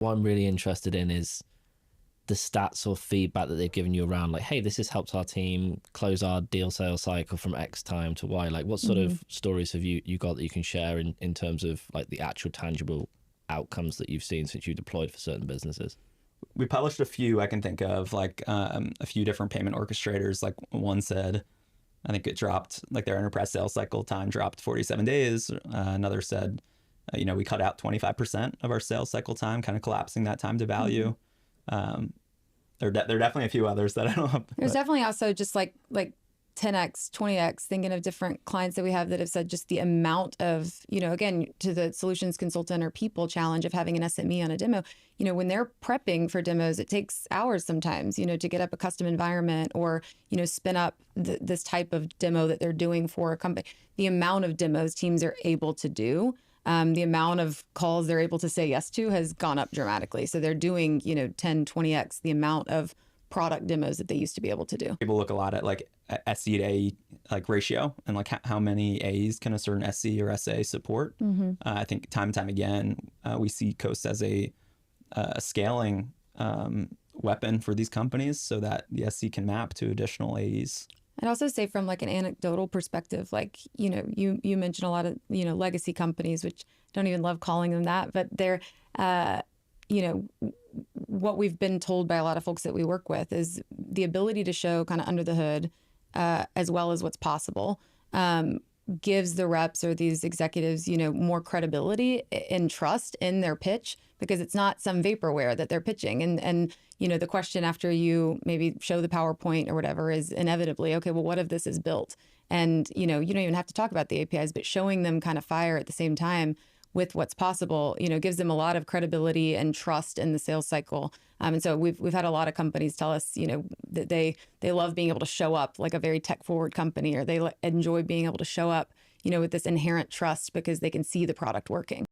What I'm really interested in is the stats or feedback that they've given you around like, hey, this has helped our team close our deal sales cycle from X time to Y. Like, what sort of stories have you got that you can share in terms of like the actual tangible outcomes that you've seen since you deployed for certain businesses? We published a few I can think of, like a few different payment orchestrators. Like one said, I think it dropped, like their enterprise sales cycle time dropped 47 days. Another said, we cut out 25% of our sales cycle time, kind of collapsing that time to value. There are definitely a few others that I don't know. There's definitely also just like 10x, 20x, thinking of different clients that we have that have said just the amount of, again, to the solutions consultant or people challenge of having an SME on a demo, when they're prepping for demos, it takes hours sometimes, to get up a custom environment or, spin up this type of demo that they're doing for a company. The amount of demos teams are able to do, the amount of calls they're able to say yes to has gone up dramatically. So they're doing, 10, 20x the amount of product demos that they used to be able to do. People look a lot at like SC to A like ratio and like how many A's can a certain SC or SA support. I think time and time again, we see Coast as a scaling weapon for these companies so that the SC can map to additional A's. I'd also say from like an anecdotal perspective, like, you mentioned a lot of, legacy companies, which I don't even love calling them that, but they're, what we've been told by a lot of folks that we work with is the ability to show kind of under the hood, as well as what's possible, gives the reps or these executives, more credibility and trust in their pitch, because it's not some vaporware that they're pitching. And the question after you maybe show the PowerPoint or whatever is inevitably, okay, well, what if this is built? And, you don't even have to talk about the APIs, but showing them kind of fire at the same time with what's possible, gives them a lot of credibility and trust in the sales cycle. And so we've had a lot of companies tell us, that they love being able to show up like a very tech forward company, or they enjoy being able to show up, with this inherent trust because they can see the product working.